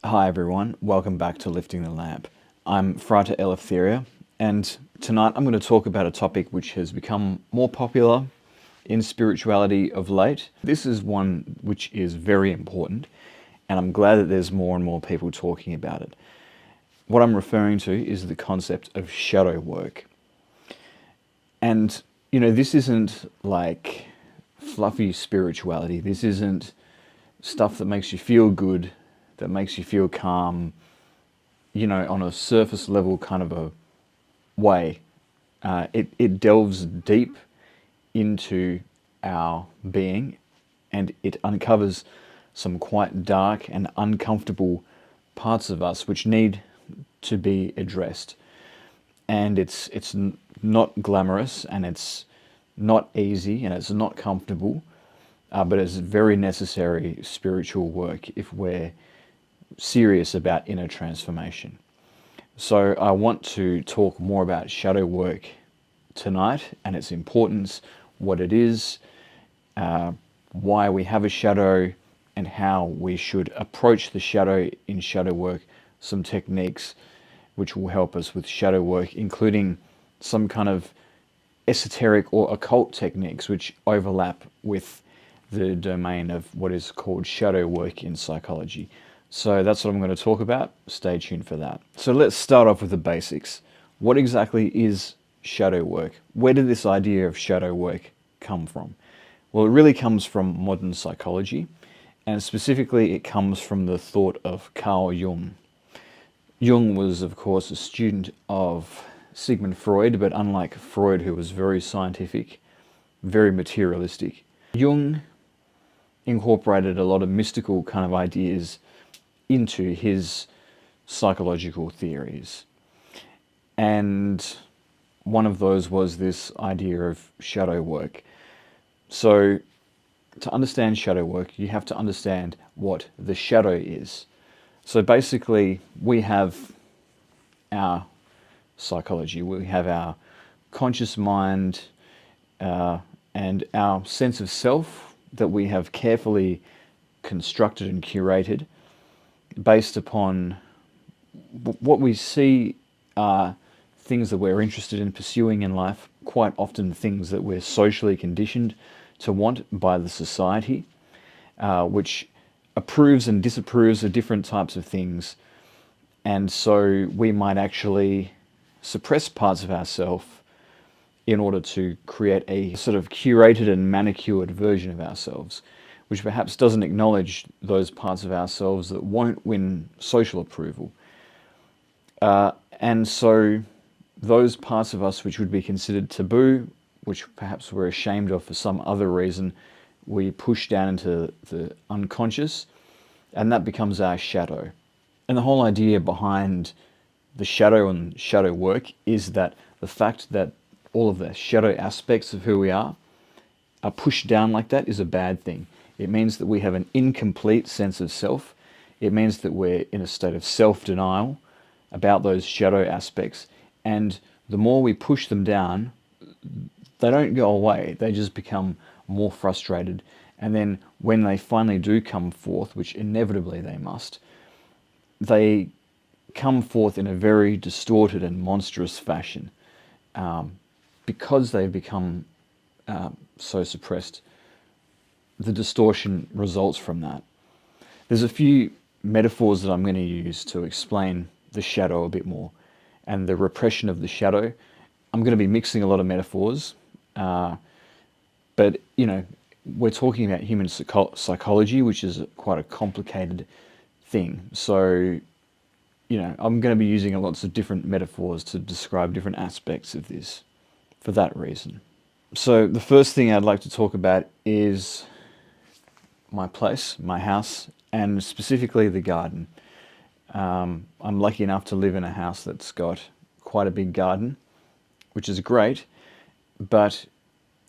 Hi everyone, welcome back to Lifting the Lamp. I'm Frater Eleftheria, and tonight I'm going to talk about a topic which has become more popular in spirituality of late. This is one which is very important, and I'm glad that there's more and more people talking about it. What I'm referring to is the concept of shadow work. And, this isn't like fluffy spirituality. This isn't stuff that makes you feel good, that makes you feel calm, on a surface level kind of a way. It delves deep into our being, and it uncovers some quite dark and uncomfortable parts of us which need to be addressed. And it's not glamorous, and it's not easy, and it's not comfortable, but it's very necessary spiritual work if we're serious about inner transformation. So I want to talk more about shadow work tonight and its importance, what it is, why we have a shadow, and how we should approach the shadow in shadow work, some techniques which will help us with shadow work, including some kind of esoteric or occult techniques which overlap with the domain of what is called shadow work in psychology. So that's what I'm going to talk about. Stay tuned for that. So let's start off with the basics. What exactly is shadow work? Where did this idea of shadow work come from? Well, it really comes from modern psychology, and specifically it comes from the thought of Carl Jung. Jung was, of course, a student of Sigmund Freud, but unlike Freud, who was very scientific, very materialistic, Jung incorporated a lot of mystical kind of ideas into his psychological theories. And one of those was this idea of shadow work. So to understand shadow work, you have to understand what the shadow is. So basically, we have our psychology, we have our conscious mind, and our sense of self that we have carefully constructed and curated based upon what we see are things that we're interested in pursuing in life, quite often things that we're socially conditioned to want by the society, which approves and disapproves of different types of things. And so we might actually suppress parts of ourselves in order to create a sort of curated and manicured version of ourselves, which perhaps doesn't acknowledge those parts of ourselves that won't win social approval. And so those parts of us which would be considered taboo, which perhaps we're ashamed of for some other reason, we push down into the unconscious, and that becomes our shadow. And the whole idea behind the shadow and shadow work is that the fact that all of the shadow aspects of who we are pushed down like that is a bad thing. It means that we have an incomplete sense of self. It means that we're in a state of self-denial about those shadow aspects. And the more we push them down, they don't go away. They just become more frustrated. And then when they finally do come forth, which inevitably they must, they come forth in a very distorted and monstrous fashion, because they've become so suppressed. The distortion results from that. There's a few metaphors that I'm going to use to explain the shadow a bit more and the repression of the shadow. I'm going to be mixing a lot of metaphors, but we're talking about human psychology, which is quite a complicated thing. So I'm going to be using lots of different metaphors to describe different aspects of this for that reason. So the first thing I'd like to talk about is my place, my house, and specifically the garden. I'm lucky enough to live in a house that's got quite a big garden, which is great, but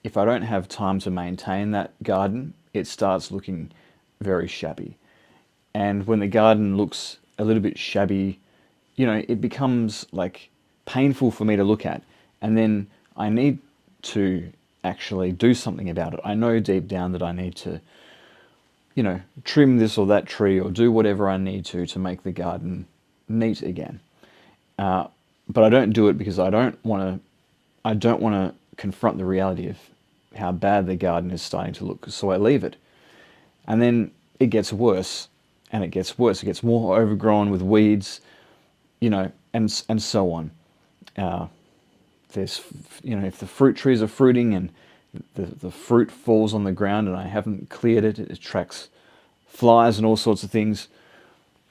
if I don't have time to maintain that garden, it starts looking very shabby. And when the garden looks a little bit shabby, it becomes like painful for me to look at. And then I need to actually do something about it. I know deep down that I need to trim this or that tree or do whatever I need to make the garden neat again. But I don't do it because I don't want to confront the reality of how bad the garden is starting to look. So I leave it. And then it gets worse, and it gets worse. It gets more overgrown with weeds, and so on. There's, if the fruit trees are fruiting and the fruit falls on the ground and I haven't cleared it, it attracts flies and all sorts of things.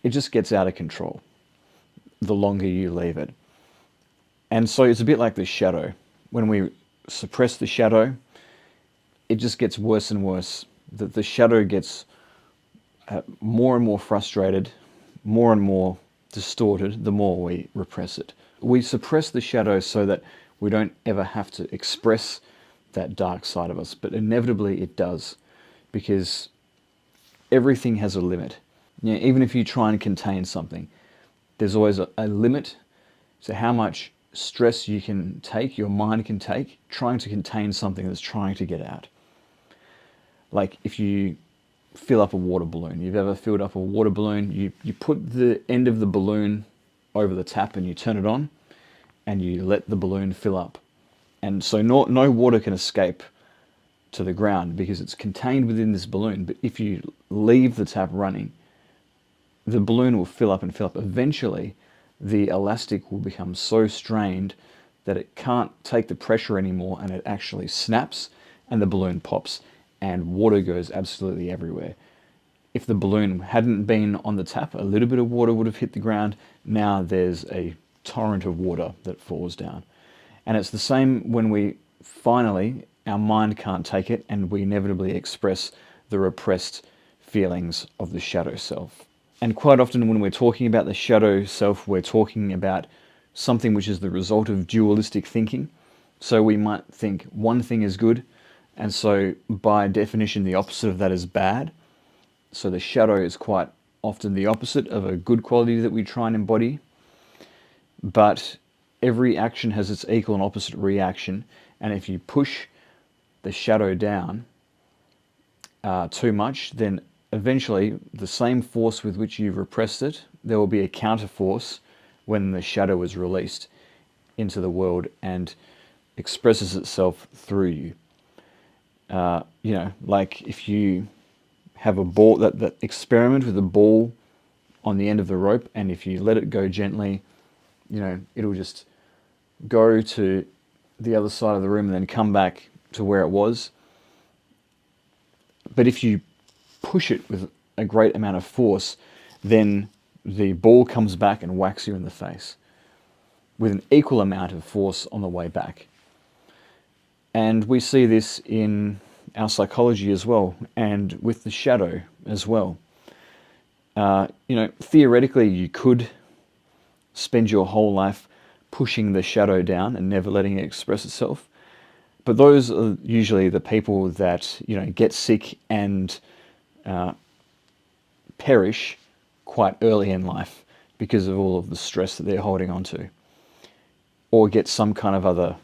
It just gets out of control the longer you leave it. And so it's a bit like the shadow. When we suppress the shadow, it just gets worse and worse. The shadow gets more and more frustrated, more and more distorted the more we repress it. We suppress the shadow so that we don't ever have to express that dark side of us, but inevitably it does, because everything has a limit. Even if you try and contain something, there's always a limit to how much stress you can take, your mind can take, trying to contain something that's trying to get out. Like if you fill up a water balloon. You've ever filled up a water balloon, you put the end of the balloon over the tap and you turn it on and you let the balloon fill up. And so no water can escape to the ground because it's contained within this balloon. But if you leave the tap running, the balloon will fill up and fill up. Eventually, the elastic will become so strained that it can't take the pressure anymore and it actually snaps and the balloon pops and water goes absolutely everywhere. If the balloon hadn't been on the tap, a little bit of water would have hit the ground. Now there's a torrent of water that falls down. And it's the same when we finally, our mind can't take it and we inevitably express the repressed feelings of the shadow self. And quite often when we're talking about the shadow self, we're talking about something which is the result of dualistic thinking. So we might think one thing is good, and so by definition the opposite of that is bad. So the shadow is quite often the opposite of a good quality that we try and embody. But every action has its equal and opposite reaction, and if you push the shadow down too much, then eventually the same force with which you've repressed it, there will be a counter force when the shadow is released into the world and expresses itself through you. Like if you have a ball, that experiment with a ball on the end of the rope, and if you let it go gently, it'll just go to the other side of the room and then come back to where it was. But if you push it with a great amount of force, then the ball comes back and whacks you in the face with an equal amount of force on the way back. And we see this in our psychology as well, and with the shadow as well. Theoretically, you could spend your whole life pushing the shadow down and never letting it express itself. But those are usually the people that, get sick and perish quite early in life because of all of the stress that they're holding on to, or get some kind of other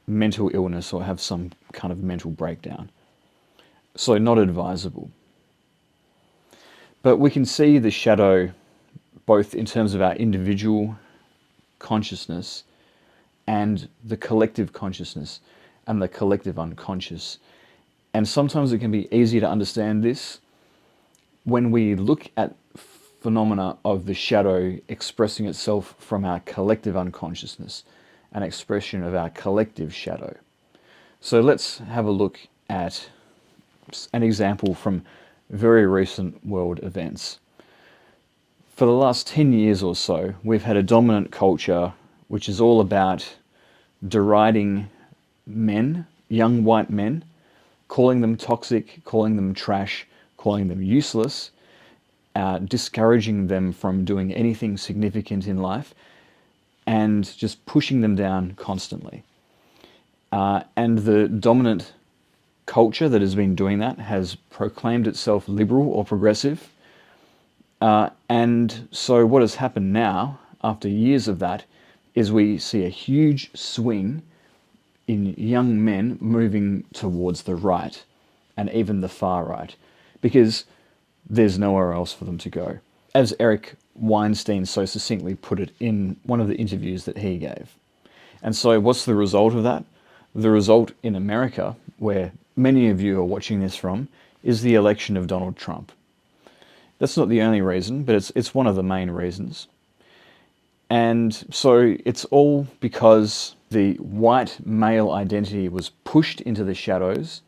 mental illness or have some kind of mental breakdown. So not advisable. But we can see the shadow both in terms of our individual consciousness and the collective consciousness and the collective unconscious. And sometimes it can be easy to understand this when we look at phenomena of the shadow expressing itself from our collective unconsciousness, an expression of our collective shadow. So let's have a look at an example from very recent world events. For the last 10 years or so, we've had a dominant culture which is all about deriding men, young white men, calling them toxic, calling them trash, calling them useless, discouraging them from doing anything significant in life, and just pushing them down constantly. And the dominant culture that has been doing that has proclaimed itself liberal or progressive. And so what has happened now, after years of that, is we see a huge swing in young men moving towards the right, and even the far right. Because there's nowhere else for them to go. As Eric Weinstein so succinctly put it in one of the interviews that he gave. And so what's the result of that? The result in America, where many of you are watching this from, is the election of Donald Trump. That's not the only reason, but it's one of the main reasons. And so it's all because the white male identity was pushed into the shadows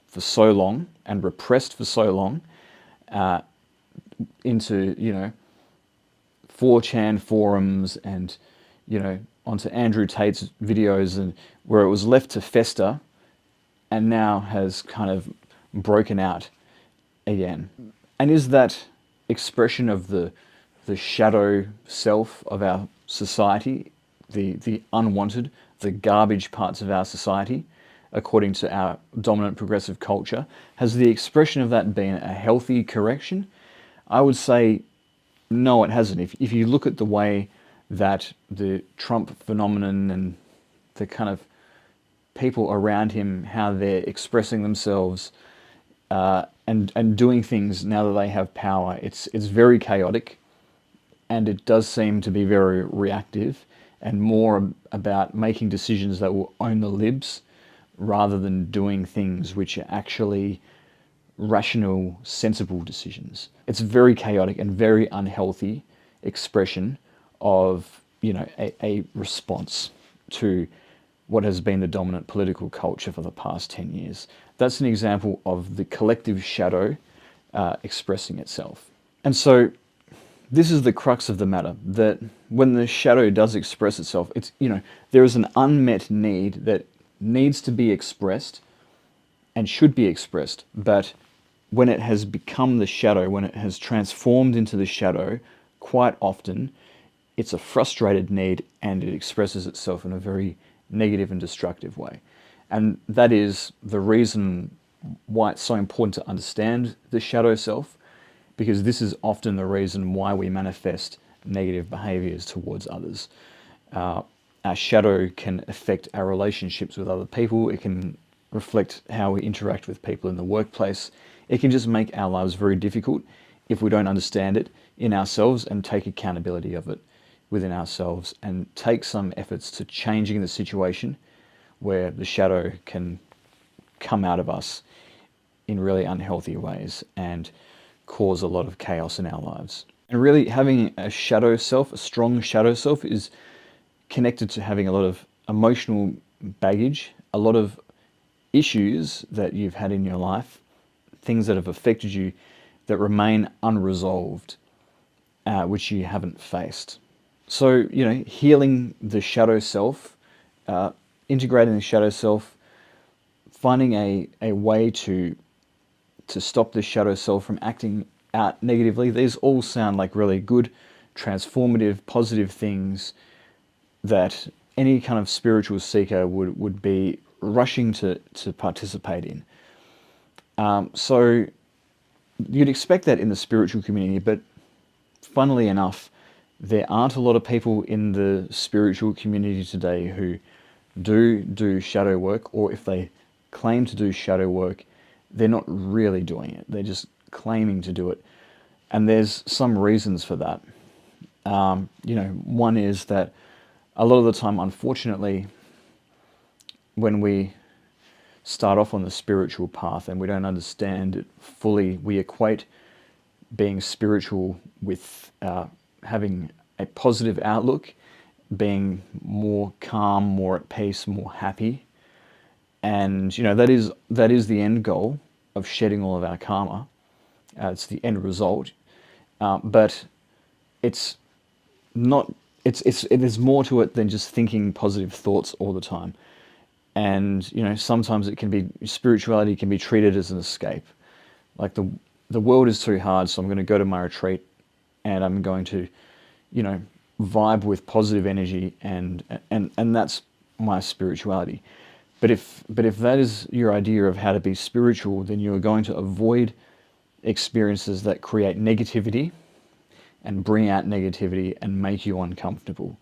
for so long and repressed for so long, into, 4chan forums and, onto Andrew Tate's videos, and where it was left to fester and now has kind of broken out again. And is that expression of the shadow self of our society, the unwanted, the garbage parts of our society, according to our dominant progressive culture, has the expression of that been a healthy correction? I would say no, it hasn't. If you look at the way that the Trump phenomenon and the kind of people around him, how they're expressing themselves and doing things now that they have power, it's very chaotic, and it does seem to be very reactive and more about making decisions that will own the libs rather than doing things which are actually rational, sensible decisions. It's very chaotic and very unhealthy expression of, a response to what has been the dominant political culture for the past 10 years. That's an example of the collective shadow expressing itself. And so this is the crux of the matter, that when the shadow does express itself, it's, there is an unmet need that needs to be expressed and should be expressed, but when it has become the shadow, when it has transformed into the shadow, quite often it's a frustrated need and it expresses itself in a very negative and destructive way. And that is the reason why it's so important to understand the shadow self, because this is often the reason why we manifest negative behaviors towards others. Our shadow can affect our relationships with other people. It can reflect how we interact with people in the workplace. It can just make our lives very difficult if we don't understand it in ourselves and take accountability of it within ourselves and take some efforts to changing the situation where the shadow can come out of us in really unhealthy ways and cause a lot of chaos in our lives. And really having a shadow self, a strong shadow self, is connected to having a lot of emotional baggage, a lot of issues that you've had in your life, things that have affected you that remain unresolved, which you haven't faced. So, healing the shadow self, integrating the shadow self, finding a way to stop the shadow self from acting out negatively. These all sound like really good, transformative, positive things that any kind of spiritual seeker would be rushing to participate in. So you'd expect that in the spiritual community, but funnily enough, there aren't a lot of people in the spiritual community today who do shadow work, or if they claim to do shadow work, they're not really doing it. They're just claiming to do it. And there's some reasons for that. One is that a lot of the time, unfortunately, when we start off on the spiritual path and we don't understand it fully, we equate being spiritual with having a positive outlook, being more calm, more at peace, more happy. And that is the end goal of shedding all of our karma. It's the end result, but it's not. There's more to it than just thinking positive thoughts all the time. And sometimes spirituality can be treated as an escape. Like the world is too hard, so I'm going to go to my retreat, and I'm going to, vibe with positive energy, and that's my spirituality. But if that is your idea of how to be spiritual, then you are going to avoid experiences that create negativity and bring out negativity and make you uncomfortable.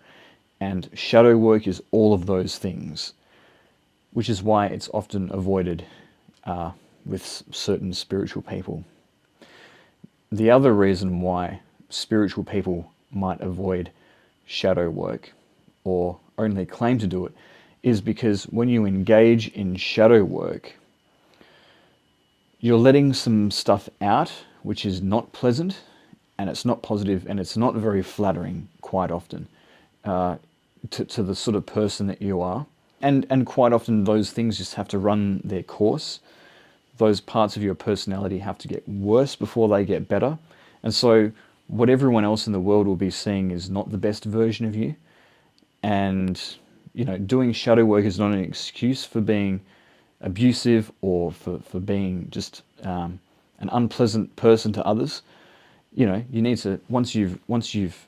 And shadow work is all of those things, which is why it's often avoided with certain spiritual people. The other reason why spiritual people might avoid shadow work or only claim to do it is because when you engage in shadow work, you're letting some stuff out which is not pleasant, and it's not positive, and it's not very flattering quite often to the sort of person that you are. And quite often those things just have to run their course. Those parts of your personality have to get worse before they get better. And so what everyone else in the world will be seeing is not the best version of you. And, doing shadow work is not an excuse for being abusive or for being just an unpleasant person to others. You need to, once you've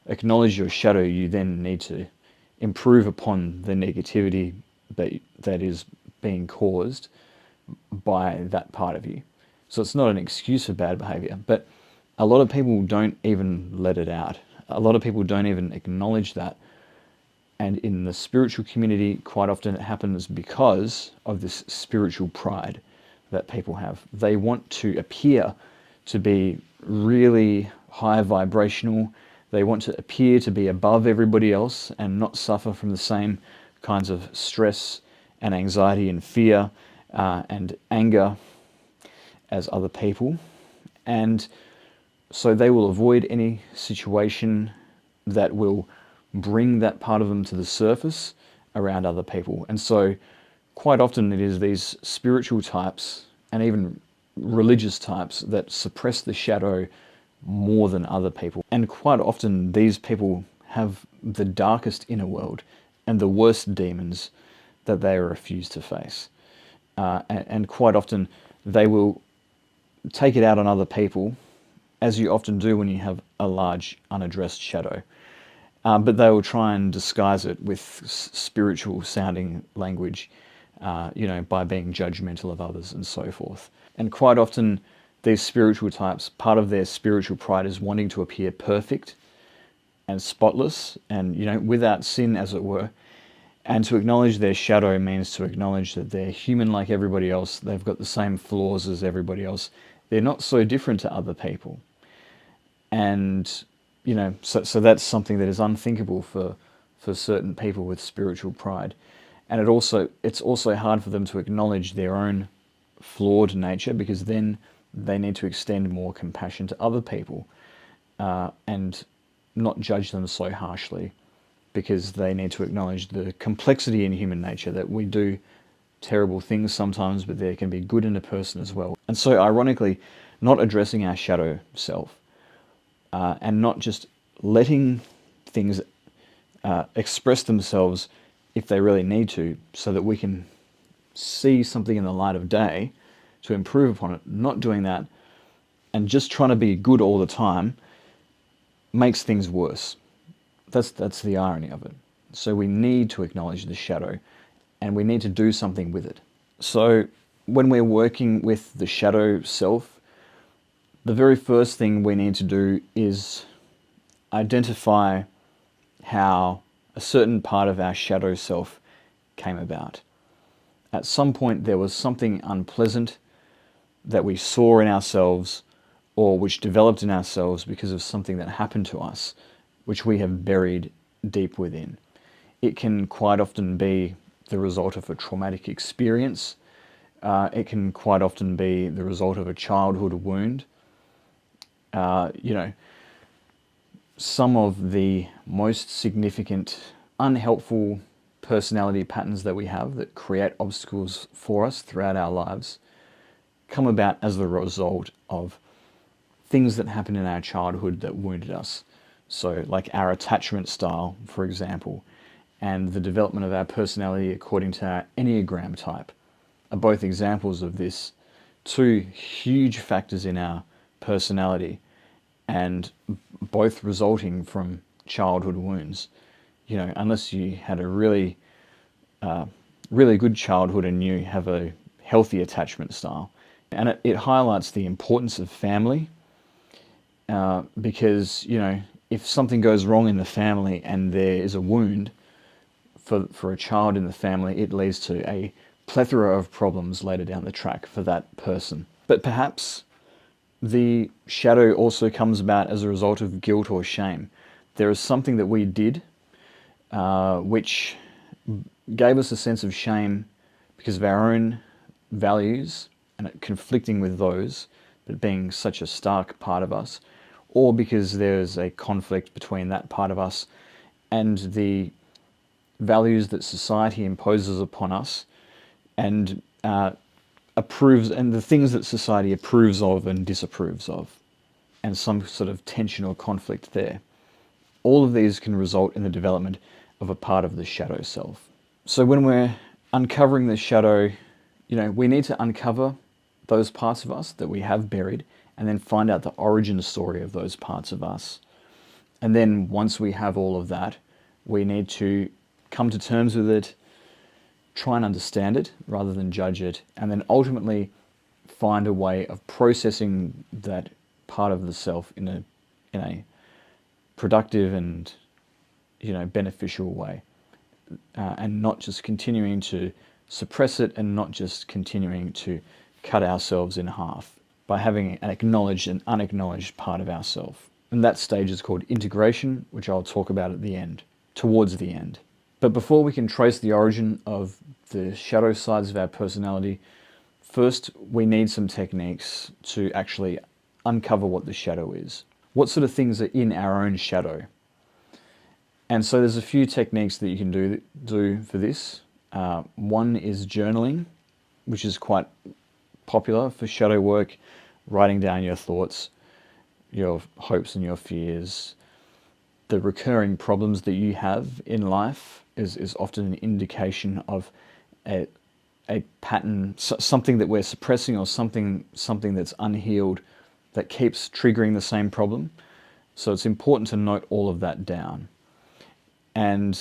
acknowledged your shadow, you then need to improve upon the negativity that is being caused by that part of you. So it's not an excuse for bad behavior, but a lot of people don't even let it out. A lot of people don't even acknowledge that. And in the spiritual community, quite often it happens because of this spiritual pride that people have. They want to appear to be really high vibrational. They want to appear to be above everybody else and not suffer from the same kinds of stress and anxiety and fear and anger as other people. And so they will avoid any situation that will bring that part of them to the surface around other people. And so quite often it is these spiritual types and even religious types that suppress the shadow more than other people. And quite often these people have the darkest inner world and the worst demons that they refuse to face. And quite often they will take it out on other people, as you often do when you have a large unaddressed shadow. But they will try and disguise it with spiritual sounding language, by being judgmental of others and so forth. And quite often these spiritual types, part of their spiritual pride is wanting to appear perfect and spotless and, without sin, as it were. And to acknowledge their shadow means to acknowledge that they're human like everybody else. They've got the same flaws as everybody else. They're not so different to other people. And, so that's something that is unthinkable for certain people with spiritual pride. And it's also hard for them to acknowledge their own flawed nature, because then they need to extend more compassion to other people and not judge them so harshly, because they need to acknowledge the complexity in human nature, that we do terrible things sometimes, but there can be good in a person as well. And so ironically, not addressing our shadow self and not just letting things express themselves if they really need to, so that we can see something in the light of day to improve upon it. Not doing that and just trying to be good all the time makes things worse. That's the irony of it. So we need to acknowledge the shadow, and we need to do something with it. So when we're working with the shadow self, the very first thing we need to do is identify how a certain part of our shadow self came about. At some point there was something unpleasant that we saw in ourselves, or which developed in ourselves because of something that happened to us, which we have buried deep within. It can quite often be the result of a traumatic experience. It can quite often be the result of a childhood wound. Some of the most significant, unhelpful personality patterns that we have that create obstacles for us throughout our lives come about as the result of things that happened in our childhood that wounded us. So like our attachment style, for example, and the development of our personality according to our Enneagram type are both examples of this. Two huge factors in our personality, and both resulting from childhood wounds. Unless you had a really good childhood and you have a healthy attachment style. And it highlights the importance of family, because, if something goes wrong in the family and there is a wound for a child in the family, it leads to a plethora of problems later down the track for that person. But perhaps the shadow also comes about as a result of guilt or shame. There is something that we did which gave us a sense of shame because of our own values and it conflicting with those, but being such a stark part of us, or because there's a conflict between that part of us and the values that society imposes upon us and approves, and the things that society approves of and disapproves of, and some sort of tension or conflict there. All of these can result in the development of a part of the shadow self. So when we're uncovering the shadow, we need to uncover those parts of us that we have buried and then find out the origin story of those parts of us. And then once we have all of that, we need to come to terms with it, try and understand it rather than judge it, and then ultimately find a way of processing that part of the self in a productive and beneficial way, and not just continuing to suppress it and not just continuing to cut ourselves in half by having an acknowledged and unacknowledged part of ourselves. And that stage is called integration, which I'll talk about at the end, towards the end. But before we can trace the origin of the shadow sides of our personality, first we need some techniques to actually uncover what the shadow is. What sort of things are in our own shadow? And so there's a few techniques that you can do for this. One is journaling, which is quite popular for shadow work, writing down your thoughts, your hopes and your fears. The recurring problems that you have in life is often an indication of a pattern, something that we're suppressing, or something that's unhealed that keeps triggering the same problem. So it's important to note all of that down. And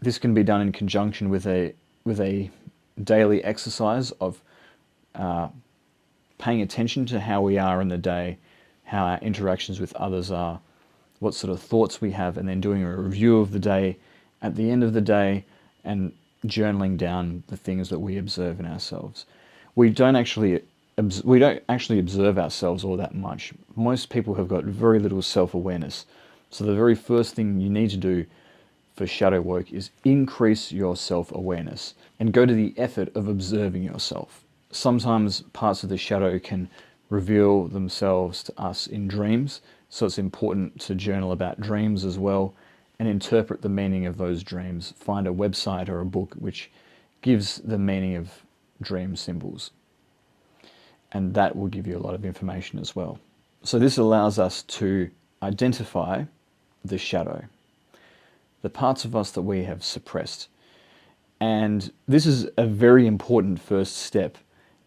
this can be done in conjunction with a daily exercise of paying attention to how we are in the day, how our interactions with others are, what sort of thoughts we have, and then doing a review of the day at the end of the day and journaling down the things that we observe in ourselves. We don't actually observe ourselves all that much. Most people have got very little self-awareness. So the very first thing you need to do for shadow work is increase your self-awareness and go to the effort of observing yourself. Sometimes parts of the shadow can reveal themselves to us in dreams, so it's important to journal about dreams as well and interpret the meaning of those dreams. Find a website or a book which gives the meaning of dream symbols, and that will give you a lot of information as well. So this allows us to identify the shadow, the parts of us that we have suppressed. And this is a very important first step,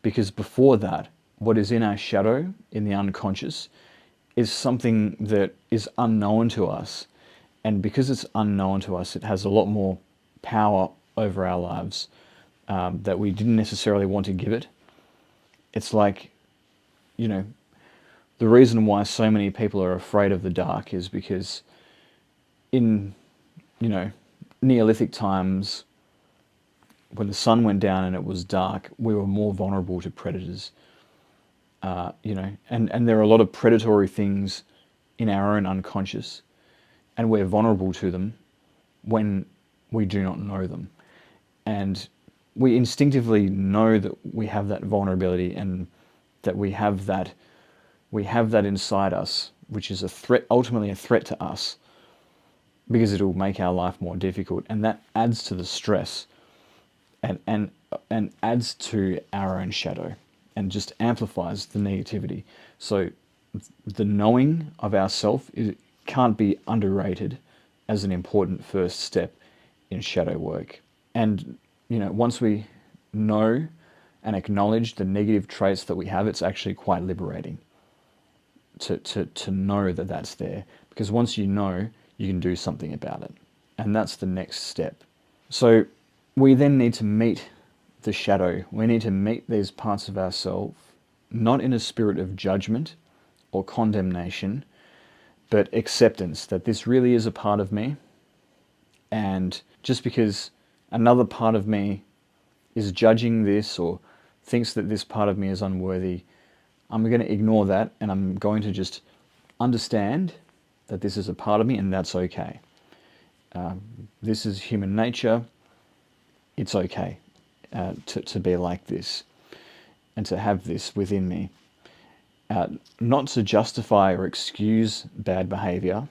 because before that, what is in our shadow, in the unconscious, is something that is unknown to us. And because it's unknown to us, it has a lot more power over our lives that we didn't necessarily want to give it. It's like, the reason why so many people are afraid of the dark is because in, Neolithic times, when the sun went down and it was dark, we were more vulnerable to predators. And there are a lot of predatory things in our own unconscious, and we're vulnerable to them when we do not know them. And we instinctively know that we have that vulnerability and that we have that inside us, which is a threat, ultimately a threat to us, because it'll make our life more difficult, and that adds to the stress and adds to our own shadow and just amplifies the negativity. So the knowing of ourself can't be underrated as an important first step in shadow work. And once we know and acknowledge the negative traits that we have, it's actually quite liberating to know that that's there, because once you know, you can do something about it, and that's the next step. So we then need to meet the shadow. We need to meet these parts of ourselves, not in a spirit of judgment or condemnation, but acceptance that this really is a part of me. And just because another part of me is judging this or thinks that this part of me is unworthy, I'm going to ignore that, and I'm going to just understand that this is a part of me, and that's okay. This is human nature. It's okay to be like this and to have this within me. Not to justify or excuse bad behavior,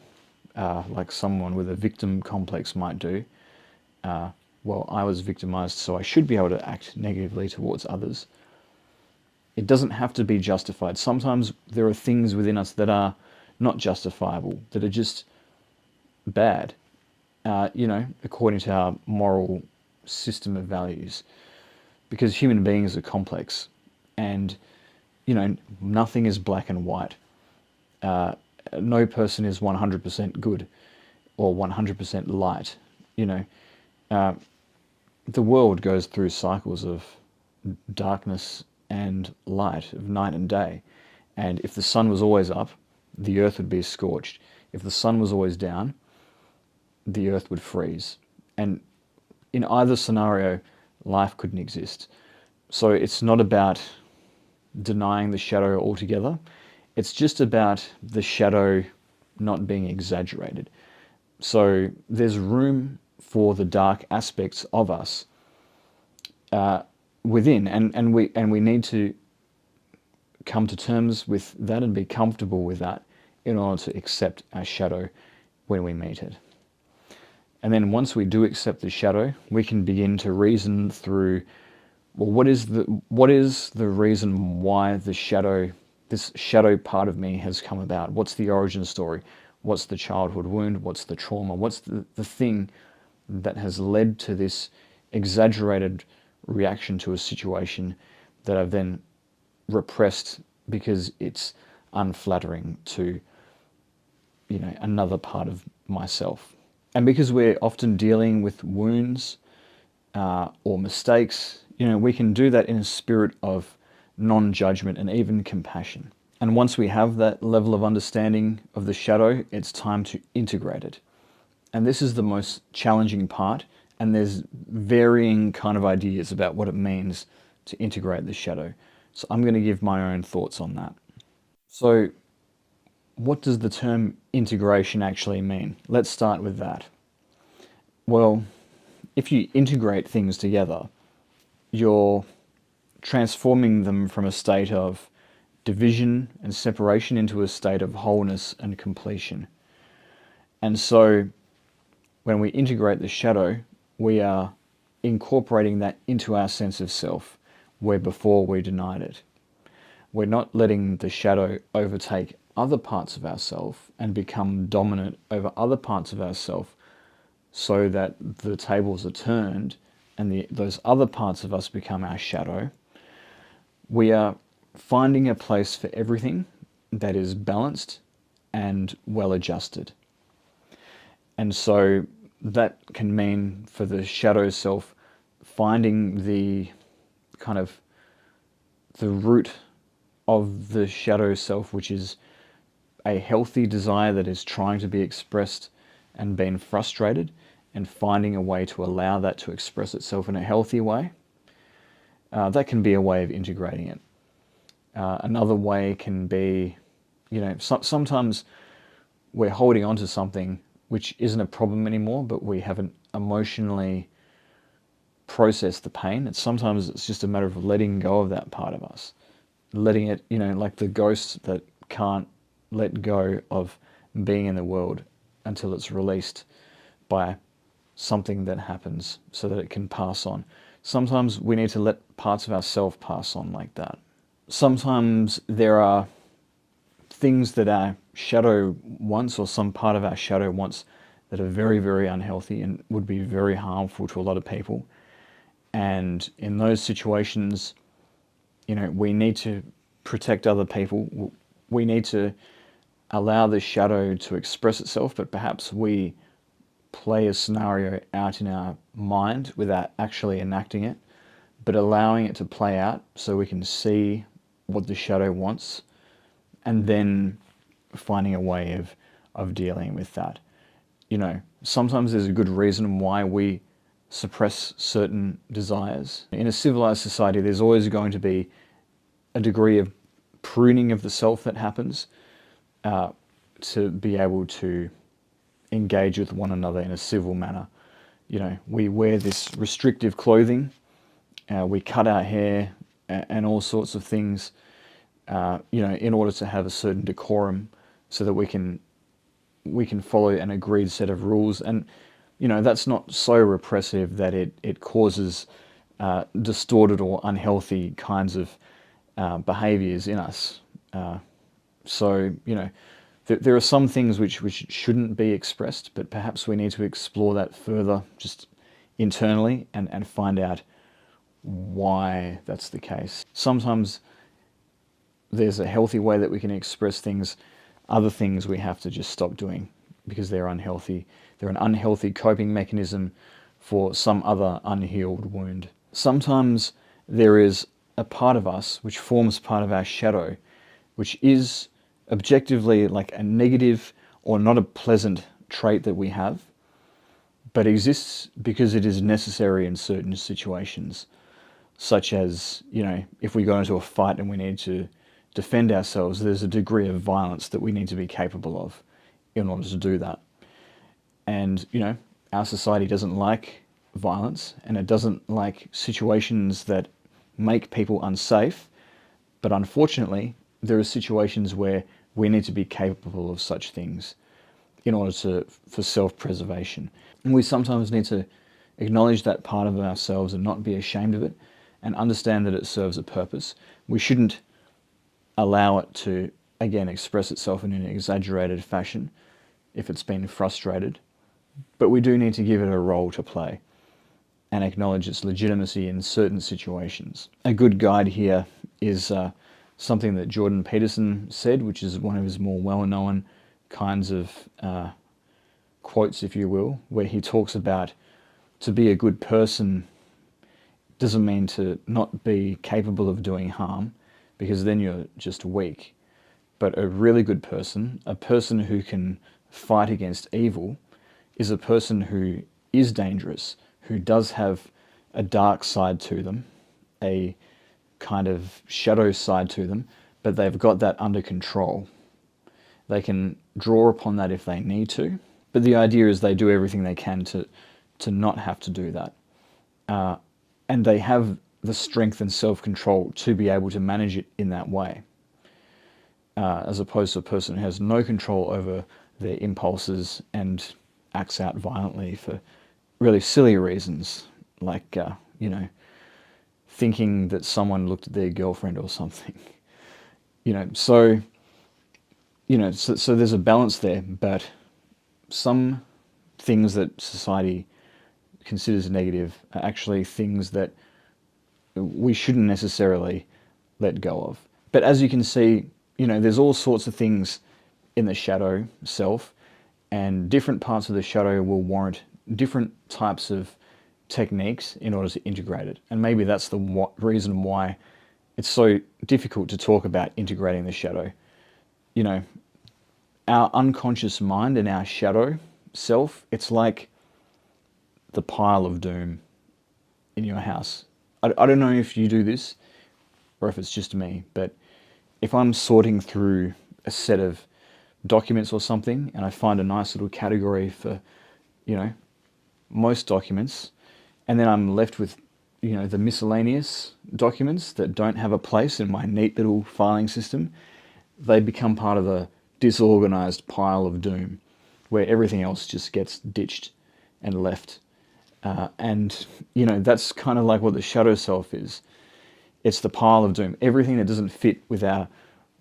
like someone with a victim complex might do. Well, I was victimized, so I should be able to act negatively towards others. It doesn't have to be justified. Sometimes there are things within us that are not justifiable, that are just bad, according to our moral system of values. Because human beings are complex, and, nothing is black and white. No person is 100% good or 100% light. The world goes through cycles of darkness and light, of night and day. And if the sun was always up, the earth would be scorched. If the sun was always down, the earth would freeze. And in either scenario, life couldn't exist. So it's not about denying the shadow altogether. It's just about the shadow not being exaggerated. So there's room for the dark aspects of us within, and we need to come to terms with that and be comfortable with that in order to accept our shadow when we meet it. And then once we do accept the shadow, we can begin to reason through, well, what is the reason why this shadow part of me has come about? What's the origin story? What's the childhood wound? What's the trauma? What's the thing that has led to this exaggerated reaction to a situation that I've then repressed because it's unflattering to, another part of myself. And because we're often dealing with wounds or mistakes, we can do that in a spirit of non-judgment and even compassion. And once we have that level of understanding of the shadow, it's time to integrate it. And this is the most challenging part, and there's varying kind of ideas about what it means to integrate the shadow. So I'm going to give my own thoughts on that. So what does the term integration actually mean? Let's start with that. Well, if you integrate things together, you're transforming them from a state of division and separation into a state of wholeness and completion. And so when we integrate the shadow, we are incorporating that into our sense of self, where before we denied it. We're not letting the shadow overtake other parts of ourselves and become dominant over other parts of ourselves, so that the tables are turned and those other parts of us become our shadow. We are finding a place for everything that is balanced and well adjusted. And so that can mean for the shadow self finding the kind of the root of the shadow self, which is a healthy desire that is trying to be expressed and being frustrated, and finding a way to allow that to express itself in a healthy way. That can be a way of integrating it. Another way can be, sometimes we're holding on to something which isn't a problem anymore, but we haven't emotionally processed the pain. And sometimes it's just a matter of letting go of that part of us. Letting it, like the ghost that can't let go of being in the world until it's released by something that happens so that it can pass on. Sometimes we need to let parts of ourselves pass on like that. Sometimes there are things that our shadow wants, or some part of our shadow wants, that are very, very unhealthy and would be very harmful to a lot of people. And in those situations, we need to protect other people. We need to allow the shadow to express itself, but perhaps we play a scenario out in our mind without actually enacting it, but allowing it to play out so we can see what the shadow wants, and then finding a way of dealing with that. Sometimes there's a good reason why we suppress certain desires. In a civilized society, there's always going to be a degree of pruning of the self that happens to be able to engage with one another in a civil manner. We wear this restrictive clothing, we cut our hair and all sorts of things, in order to have a certain decorum, so that we can follow an agreed set of rules. And that's not so repressive that it causes distorted or unhealthy kinds of behaviors in us. So there are some things which shouldn't be expressed, but perhaps we need to explore that further, just internally, and find out why that's the case. Sometimes there's a healthy way that we can express things. Other things we have to just stop doing because they're unhealthy. They're an unhealthy coping mechanism for some other unhealed wound. Sometimes there is a part of us which forms part of our shadow, which is objectively like a negative or not a pleasant trait that we have, but exists because it is necessary in certain situations, such as, if we go into a fight and we need to defend ourselves, there's a degree of violence that we need to be capable of in order to do that. And, our society doesn't like violence, and it doesn't like situations that make people unsafe. But unfortunately, there are situations where we need to be capable of such things in order for self-preservation. And we sometimes need to acknowledge that part of ourselves and not be ashamed of it, and understand that it serves a purpose. We shouldn't allow it to, again, express itself in an exaggerated fashion if it's been frustrated. But we do need to give it a role to play and acknowledge its legitimacy in certain situations. A good guide here is something that Jordan Peterson said, which is one of his more well-known kinds of quotes, if you will, where he talks about to be a good person doesn't mean to not be capable of doing harm, because then you're just weak. But a really good person, a person who can fight against evil, is a person who is dangerous, who does have a dark side to them, a kind of shadow side to them, but they've got that under control. They can draw upon that if they need to, but the idea is they do everything they can to not have to do that. And they have the strength and self-control to be able to manage it in that way, as opposed to a person who has no control over their impulses and acts out violently for really silly reasons, like, thinking that someone looked at their girlfriend or something. So there's a balance there, but some things that society considers negative are actually things that we shouldn't necessarily let go of. But as you can see, there's all sorts of things in the shadow self, and different parts of the shadow will warrant different types of techniques in order to integrate it. And maybe that's the reason why it's so difficult to talk about integrating the shadow. Our unconscious mind and our shadow self, it's like the pile of doom in your house. I don't know if you do this or if it's just me, but if I'm sorting through a set of documents or something and I find a nice little category for, most documents, and then I'm left with, the miscellaneous documents that don't have a place in my neat little filing system, they become part of a disorganized pile of doom where everything else just gets ditched and left. And that's kind of like what the shadow self is. It's the pile of doom. Everything that doesn't fit with our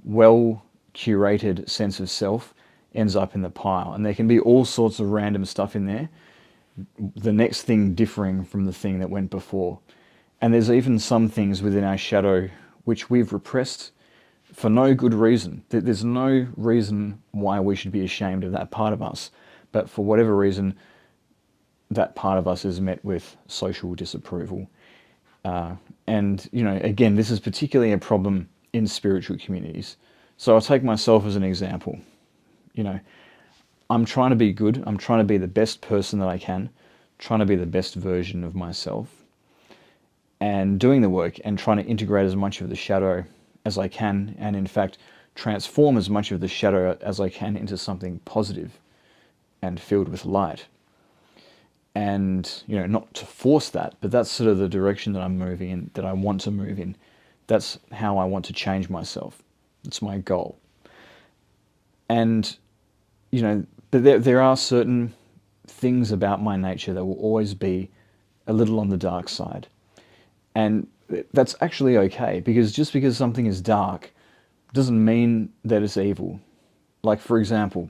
well-curated sense of self ends up in the pile. And there can be all sorts of random stuff in there, the next thing differing from the thing that went before. And there's even some things within our shadow which we've repressed for no good reason. There's no reason why we should be ashamed of that part of us. But for whatever reason, that part of us is met with social disapproval. And again, this is particularly a problem in spiritual communities. So I'll take myself as an example. I'm trying to be good. I'm trying to be the best person that I can, trying to be the best version of myself, and doing the work and trying to integrate as much of the shadow as I can, and in fact transform as much of the shadow as I can into something positive and filled with light. And, not to force that, but that's sort of the direction that I'm moving in, that I want to move in. That's how I want to change myself. It's my goal. And, but there are certain things about my nature that will always be a little on the dark side. And that's actually okay, because just because something is dark doesn't mean that it's evil. Like, for example,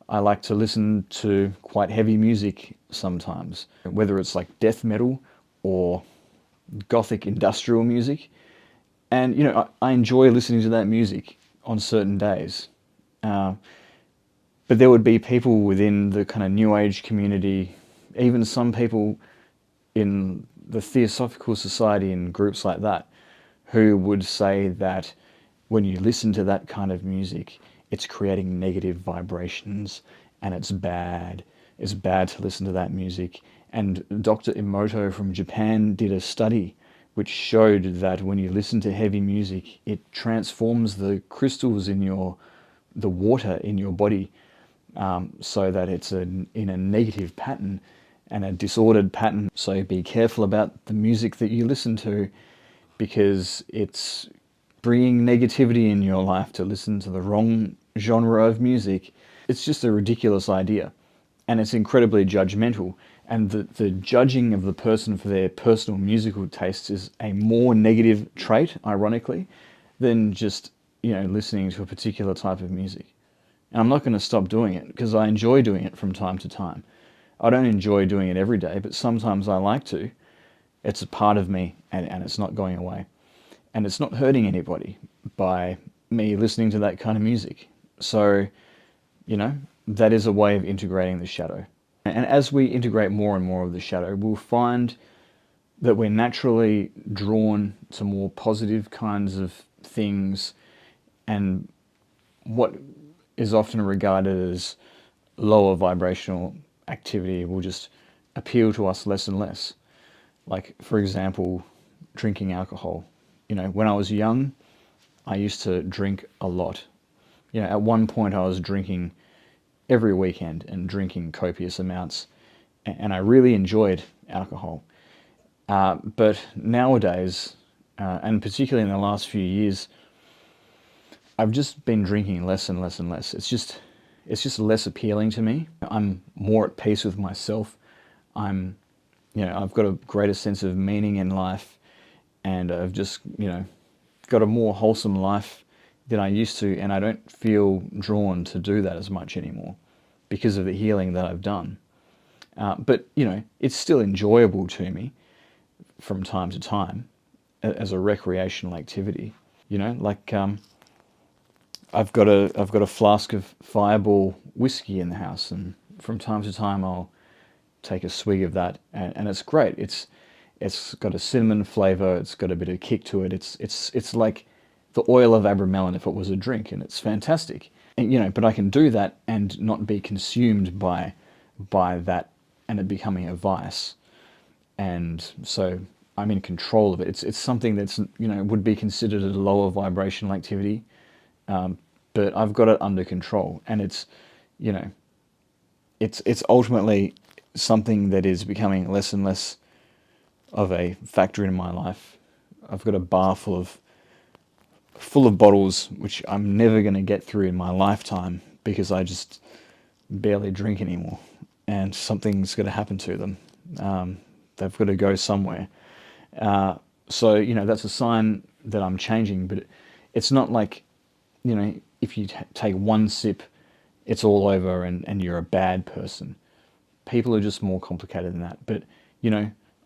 I like to listen to quite heavy music sometimes, whether it's like death metal or gothic industrial music. And, I enjoy listening to that music on certain days. But there would be people within the kind of New Age community, even some people in the Theosophical Society and groups like that, who would say that when you listen to that kind of music, it's creating negative vibrations and it's bad. It's bad to listen to that music. And Dr. Emoto from Japan did a study which showed that when you listen to heavy music, it transforms the crystals in the water in your body, so that it's in a negative pattern and a disordered pattern. So be careful about the music that you listen to, because it's bringing negativity in your life to listen to the wrong genre of music. It's just a ridiculous idea, and it's incredibly judgmental. And the judging of the person for their personal musical tastes is a more negative trait, ironically, than just, listening to a particular type of music. And I'm not going to stop doing it, because I enjoy doing it from time to time. I don't enjoy doing it every day, but sometimes I like to. It's a part of me, and it's not going away. And it's not hurting anybody by me listening to that kind of music. So, that is a way of integrating the shadow. And as we integrate more and more of the shadow, we'll find that we're naturally drawn to more positive kinds of things, and what is often regarded as lower vibrational activity will just appeal to us less and less. Like, for example, drinking alcohol. When I was young, I used to drink a lot. At one point I was drinking every weekend and drinking copious amounts, and I really enjoyed alcohol. But nowadays, and particularly in the last few years, I've just been drinking less and less and less. It's just less appealing to me. I'm more at peace with myself. I've got a greater sense of meaning in life, and I've just, got a more wholesome life than I used to, and I don't feel drawn to do that as much anymore because of the healing that I've done. But, it's still enjoyable to me from time to time as a recreational activity. I've got a flask of Fireball whiskey in the house, and from time to time I'll take a swig of that, and it's great. It's got a cinnamon flavour. It's got a bit of kick to it. It's like the oil of Abramelin if it was a drink, and it's fantastic. And, but I can do that and not be consumed by that and it becoming a vice. And so I'm in control of it. It's something that's, would be considered a lower vibrational activity, but I've got it under control, and it's ultimately something that is becoming less and less of a factor in my life. I've got a bar full of bottles which I'm never going to get through in my lifetime, because I just barely drink anymore, and something's going to happen to them. They've got to go somewhere. So that's a sign that I'm changing. But it's not like, if you take one sip, it's all over and you're a bad person. People are just more complicated than that. But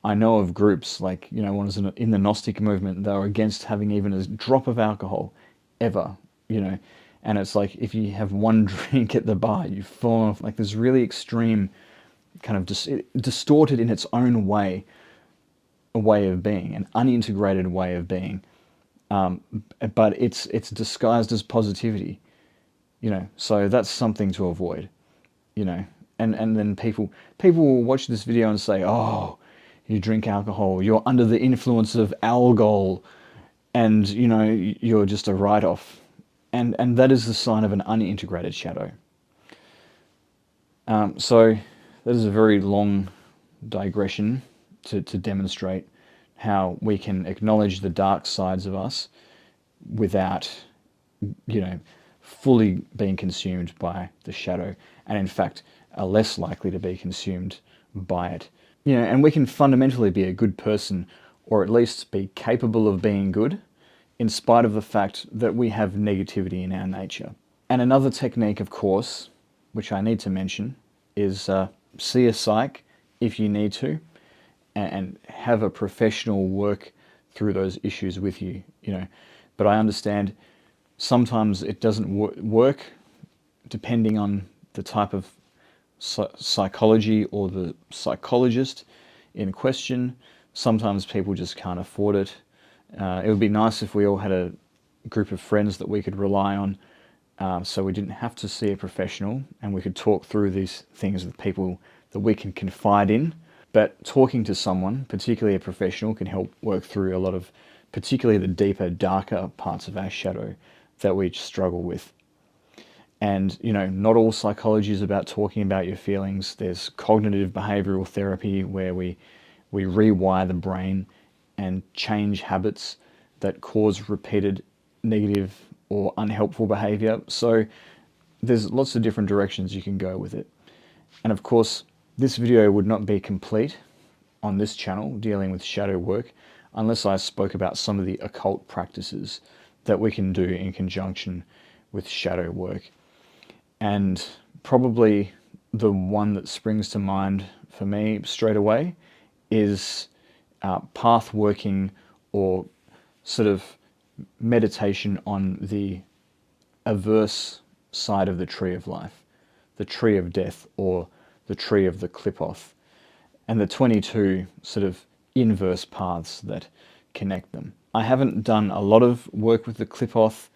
I know of groups like, one is in the Gnostic movement. They were against having even a drop of alcohol ever, and it's like, if you have one drink at the bar, you fall off. Like, this really extreme kind of distorted in its own way, a way of being, an unintegrated way of being, but it's disguised as positivity, so that's something to avoid, and then people will watch this video and say, oh, you drink alcohol, you're under the influence of alcohol, and you're just a write-off, and that is the sign of an unintegrated shadow. So that is a very long digression to demonstrate how we can acknowledge the dark sides of us without fully being consumed by the shadow, and in fact are less likely to be consumed by it. And we can fundamentally be a good person, or at least be capable of being good, in spite of the fact that we have negativity in our nature. And another technique, of course, which I need to mention, is see a psych if you need to, and have a professional work through those issues with you. But I understand sometimes it doesn't work depending on the type of psychology or the psychologist in question. Sometimes people just can't afford it. It would be nice if we all had a group of friends that we could rely on, so we didn't have to see a professional, and we could talk through these things with people that we can confide in. But talking to someone, particularly a professional, can help work through a lot of, particularly the deeper, darker parts of our shadow that we struggle with. And, not all psychology is about talking about your feelings. There's cognitive behavioral therapy where we rewire the brain and change habits that cause repeated negative or unhelpful behavior. So there's lots of different directions you can go with it. And of course, this video would not be complete on this channel dealing with shadow work unless I spoke about some of the occult practices that we can do in conjunction with shadow work. And probably the one that springs to mind for me straight away is path working, or sort of meditation on the averse side of the tree of life, the tree of death, or the tree of the Qliphoth, and the 22 sort of inverse paths that connect them. I haven't done a lot of work with the Qliphoth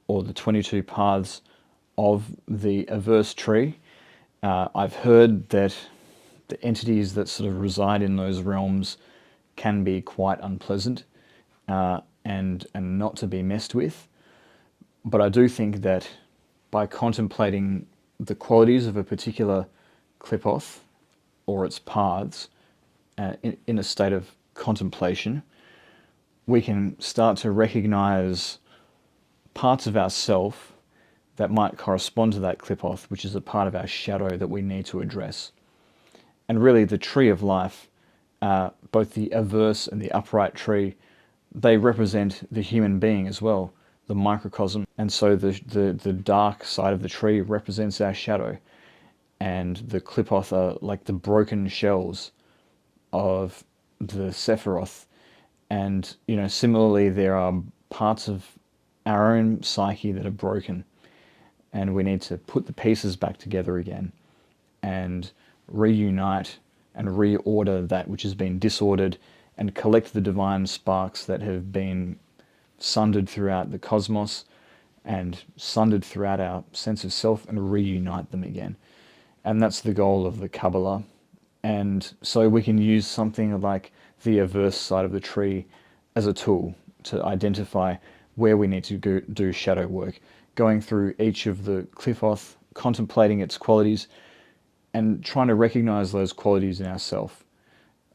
or the 22 paths of the averse tree. I've heard that the entities that sort of reside in those realms can be quite unpleasant and not to be messed with. But I do think that by contemplating the qualities of a particular Qliphoth or its paths in a state of contemplation, we can start to recognize parts of ourself that might correspond to that Qliphoth, which is a part of our shadow that we need to address. And really, the tree of life, both the averse and the upright tree, they represent the human being as well, the microcosm. And so the dark side of the tree represents our shadow, and the Qliphoth are like the broken shells of the Sephiroth. And similarly, there are parts of our own psyche that are broken, and we need to put the pieces back together again and reunite and reorder that which has been disordered, and collect the divine sparks that have been sundered throughout the cosmos and sundered throughout our sense of self, and reunite them again. And that's the goal of the Kabbalah. And so we can use something like the averse side of the tree as a tool to identify where we need to go do shadow work, going through each of the Qliphoth, contemplating its qualities, and trying to recognize those qualities in ourselves,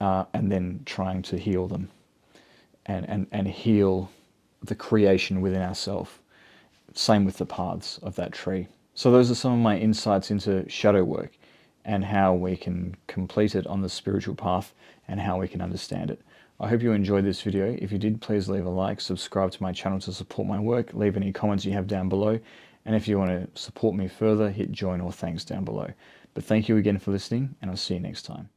and then trying to heal them, and heal the creation within ourselves. Same with the paths of that tree. So those are some of my insights into shadow work and how we can complete it on the spiritual path and how we can understand it. I hope you enjoyed this video. If you did, please leave a like, subscribe to my channel to support my work, leave any comments you have down below, and if you want to support me further, hit join or thanks down below. But thank you again for listening, and I'll see you next time.